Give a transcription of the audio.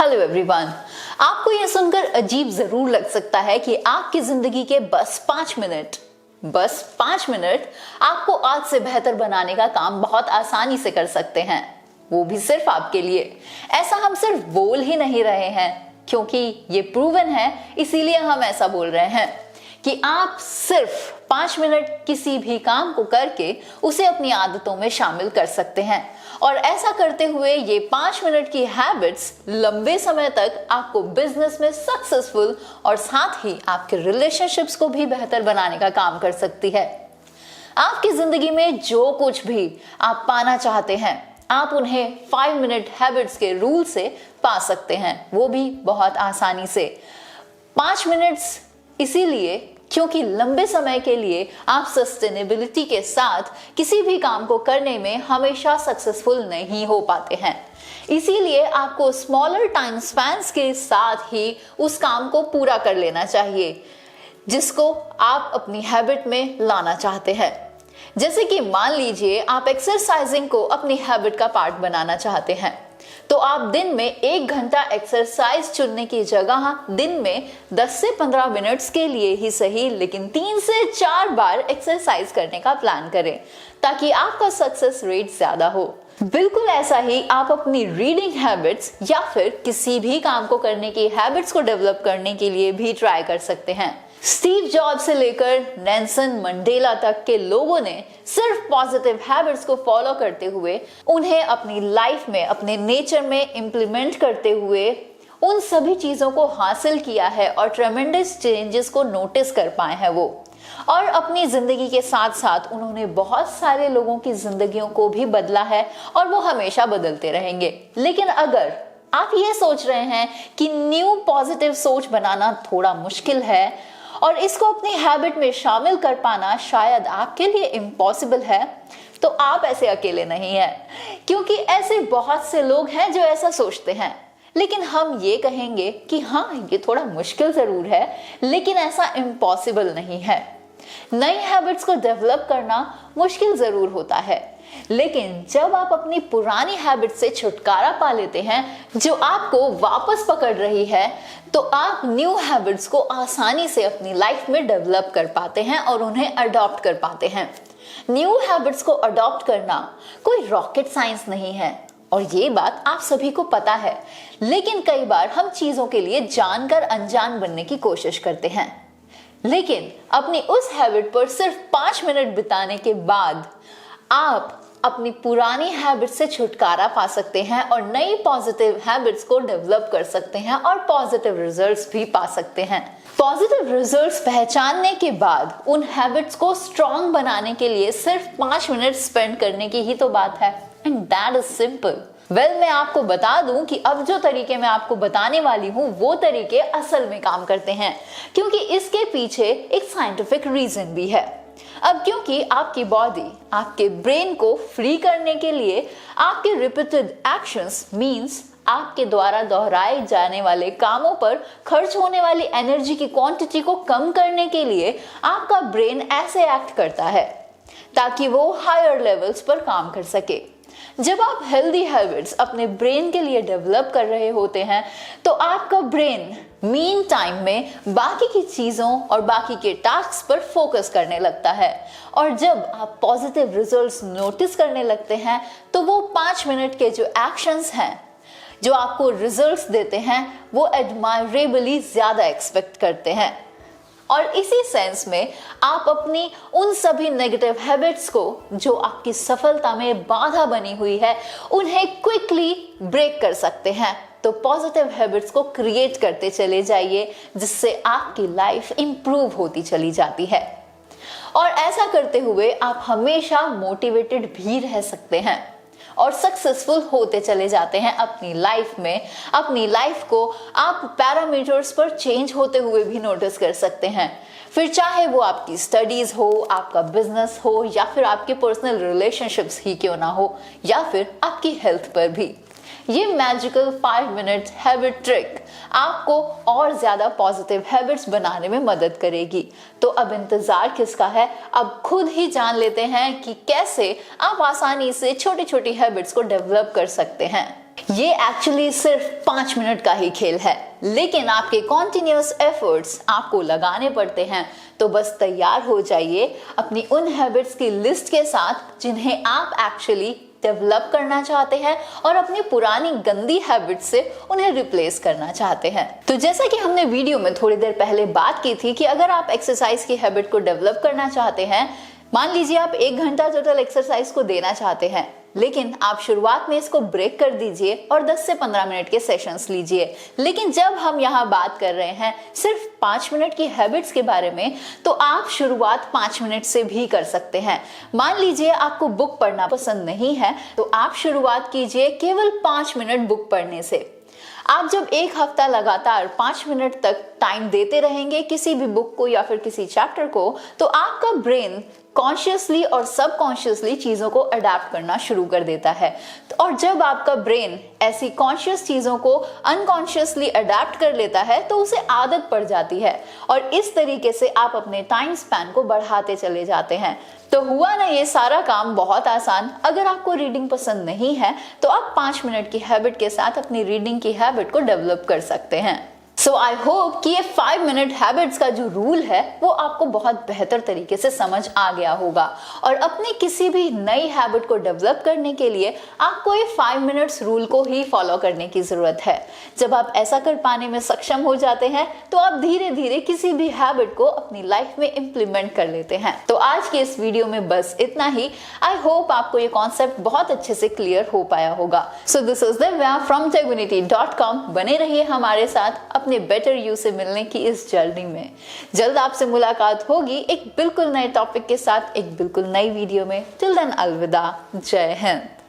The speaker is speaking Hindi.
Hello everyone. आपको यह सुनकर अजीब जरूर लग सकता है कि आपकी जिंदगी के बस 5 मिनट आपको आज से बेहतर बनाने का काम बहुत आसानी से कर सकते हैं, वो भी सिर्फ आपके लिए। ऐसा हम सिर्फ बोल ही नहीं रहे हैं, क्योंकि ये प्रूवन है, इसीलिए हम ऐसा बोल रहे हैं कि आप सिर्फ 5 मिनट किसी भी काम को करके उसे अपनी आदतों में शामिल कर सकते हैं। और ऐसा करते हुए ये 5 मिनट की हैबिट्स लंबे समय तक आपको बिजनेस में सक्सेसफुल और साथ ही आपके रिलेशनशिप्स को भी बेहतर बनाने का काम कर सकती है। आपकी जिंदगी में जो कुछ भी आप पाना चाहते हैं, आप उन्हें 5 मिनट हैबिट्स के रूल से पा सकते हैं, वो भी बहुत आसानी से। 5 मिनट्स इसीलिए क्योंकि लंबे समय के लिए आप सस्टेनेबिलिटी के साथ किसी भी काम को करने में हमेशा सक्सेसफुल नहीं हो पाते हैं। इसीलिए आपको स्मॉलर टाइम स्पैन्स के साथ ही उस काम को पूरा कर लेना चाहिए जिसको आप अपनी हैबिट में लाना चाहते हैं। जैसे कि मान लीजिए आप एक्सरसाइजिंग को अपनी हैबिट का पार्ट बनाना चाहते हैं, तो आप दिन में 1 घंटा एक्सरसाइज चुनने की जगह दिन में 10 से 15 मिनट्स के लिए ही सही, लेकिन 3 से 4 बार एक्सरसाइज करने का प्लान करें ताकि आपका सक्सेस रेट ज्यादा हो। बिल्कुल ऐसा ही आप अपनी रीडिंग हैबिट्स या फिर किसी भी काम को करने की हैबिट्स को डेवलप करने के लिए भी ट्राई कर सकते हैं। स्टीव जॉब्स से लेकर नेल्सन मंडेला तक के लोगों ने सिर्फ पॉजिटिव हैबिट्स को फॉलो करते हुए उन्हें अपनी लाइफ में, अपने नेचर में इंप्लीमेंट करते हुए उन सभी चीजों को हासिल किया है और ट्रेमेंडस चेंजेस को नोटिस कर पाए हैं वो। और अपनी जिंदगी के साथ साथ उन्होंने बहुत सारे लोगों की जिंदगियों को भी बदला है और वो हमेशा बदलते रहेंगे। लेकिन अगर आप ये सोच रहे हैं कि न्यू पॉजिटिव सोच बनाना थोड़ा मुश्किल है और इसको अपनी हैबिट में शामिल कर पाना शायद आपके लिए इम्पॉसिबल है, तो आप ऐसे अकेले नहीं हैं, क्योंकि ऐसे बहुत से लोग हैं जो ऐसा सोचते हैं। लेकिन हम ये कहेंगे कि हाँ, ये थोड़ा मुश्किल जरूर है, लेकिन ऐसा इम्पॉसिबल नहीं है। नई हैबिट्स को डेवलप करना मुश्किल जरूर होता है, लेकिन जब आप अपनी पुरानी हैबिट से छुटकारा पा लेते हैं जो आपको वापस पकड़ रही है, तो आप न्यू हैबिट्स को आसानी से अपनी लाइफ में डेवलप कर पाते हैं और उन्हें अडॉप्ट कर पाते हैं। न्यू हैबिट्स को अडॉप्ट करना कोई रॉकेट साइंस नहीं है और ये बात आप सभी को पता है, लेकिन कई बार हम चीजों के लिए जानकर अनजान बनने की कोशिश करते हैं। लेकिन अपनी उस हैबिट पर सिर्फ 5 मिनट बिताने के बाद आप अपनी पुरानी हैबिट से छुटकारा पा सकते हैं और नई पॉजिटिव हैबिट्स को डेवलप कर सकते हैं और पॉजिटिव रिजल्ट्स भी पा सकते हैं। पॉजिटिव रिजल्ट्स पहचानने के बाद उन हैबिट्स को स्ट्रॉन्ग बनाने के लिए सिर्फ 5 मिनट स्पेंड करने की ही तो बात है, एंड दैट इज सिंपल। मैं आपको बता दूं कि अब जो तरीके मैं आपको बताने वाली हूं वो तरीके असल में काम करते हैं, क्योंकि इसके पीछे एक साइंटिफिक रीजन भी है। अब क्योंकि आपकी बॉडी, आपके ब्रेन को फ्री करने के लिए आपके रिपीटेड एक्शंस मींस आपके द्वारा दोहराए जाने वाले कामों पर खर्च होने वाली एनर्जी की क्वांटिटी को कम करने के लिए आपका ब्रेन ऐसे एक्ट करता है ताकि वो हायर लेवल्स पर काम कर सके। जब आप हेल्दी हैबिट्स अपने ब्रेन के लिए डेवलप कर रहे होते हैं, तो आपका ब्रेन मीन टाइम में बाकी की चीजों और बाकी के टास्क पर फोकस करने लगता है। और जब आप पॉजिटिव रिजल्ट्स नोटिस करने लगते हैं, तो वो 5 मिनट के जो एक्शंस हैं जो आपको रिजल्ट्स देते हैं, वो एडमायरेबली ज्यादा एक्सपेक्ट करते हैं। और इसी सेंस में आप अपनी उन सभी नेगेटिव हैबिट्स को जो आपकी सफलता में बाधा बनी हुई है, उन्हें क्विकली ब्रेक कर सकते हैं। तो पॉजिटिव हैबिट्स को क्रिएट करते चले जाइए, जिससे आपकी लाइफ इंप्रूव होती चली जाती है। और ऐसा करते हुए आप हमेशा मोटिवेटेड भी रह सकते हैं और सक्सेसफुल होते चले जाते हैं अपनी लाइफ में। अपनी लाइफ को आप पैरामीटर्स पर चेंज होते हुए भी नोटिस कर सकते हैं, फिर चाहे वो आपकी स्टडीज हो, आपका बिजनेस हो, या फिर आपके पर्सनल रिलेशनशिप्स ही क्यों ना हो, या फिर आपकी हेल्थ पर भी। ये मैजिकल 5 मिनट हैबिट ट्रिक आपको और ज्यादा पॉजिटिव हैबिट्स बनाने में मदद करेगी। तो अब इंतजार किसका है, अब खुद ही जान लेते हैं कि कैसे आप आसानी से छोटी छोटी हैबिट्स को डेवलप कर सकते हैं। ये एक्चुअली सिर्फ 5 मिनट का ही खेल है, लेकिन आपके कॉन्टिन्यूअस एफर्ट्स आपको लगाने पड़ते हैं। तो बस तैयार हो जाइए अपनी उन हैबिट्स की लिस्ट के साथ जिन्हें आप एक्चुअली डेवलप करना चाहते हैं और अपनी पुरानी गंदी हैबिट से उन्हें रिप्लेस करना चाहते हैं। तो जैसा कि हमने वीडियो में थोड़ी देर पहले बात की थी कि अगर आप एक्सरसाइज की हैबिट को डेवलप करना चाहते हैं, मान लीजिए आप 1 घंटा टोटल एक्सरसाइज को देना चाहते हैं, लेकिन आप शुरुआत में इसको ब्रेक कर दीजिए और 10 से 15 मिनट के सेशंस लीजिए। लेकिन जब हम यहाँ बात कर रहे हैं सिर्फ 5 मिनट की हैबिट्स के बारे में, तो आप शुरुआत 5 मिनट से भी कर सकते हैं। मान लीजिए आपको बुक पढ़ना पसंद नहीं है, तो आप शुरुआत कीजिए केवल 5 मिनट बुक पढ़ने से। आप जब 1 हफ्ता लगातार 5 मिनट तक टाइम देते रहेंगे किसी भी बुक को या फिर किसी चैप्टर को, तो आपका ब्रेन कॉन्शियसली और सबकॉन्शियसली चीजों को अडेप्ट करना शुरू कर देता है। और जब आपका ब्रेन ऐसी कॉन्शियस चीजों को अनकॉन्शियसली अडेप्ट कर लेता है, तो उसे आदत पड़ जाती है और इस तरीके से आप अपने टाइम स्पैन को बढ़ाते चले जाते हैं। तो हुआ ना ये सारा काम बहुत आसान। अगर आपको रीडिंग पसंद नहीं है, तो आप 5 मिनट की हैबिट के साथ अपनी रीडिंग की हैबिट को डेवलप कर सकते हैं। सो आई होप कि ये 5 मिनट हैबिट्स का जो रूल है वो आपको बहुत बेहतर तरीके से समझ आ गया होगा। और अपनी किसी भी नई हैबिट को डेवलप करने के लिए आपको ये 5 मिनट्स रूल को ही फॉलो करने की जरूरत है। जब आप ऐसा कर पाने में सक्षम हो जाते हैं, तो आप धीरे धीरे किसी भी हैबिट को अपनी लाइफ में इम्प्लीमेंट कर लेते हैं। तो आज के इस वीडियो में बस इतना ही। आई होप आपको ये कॉन्सेप्ट बहुत अच्छे से क्लियर हो पाया होगा। So this is Divya from techunity.com। बने रहिए हमारे साथ अपने बेटर यू से मिलने की इस जर्नी में। जल्द आपसे मुलाकात होगी एक बिल्कुल नए टॉपिक के साथ, एक बिल्कुल नई वीडियो में। टिल देन अलविदा, जय हिंद।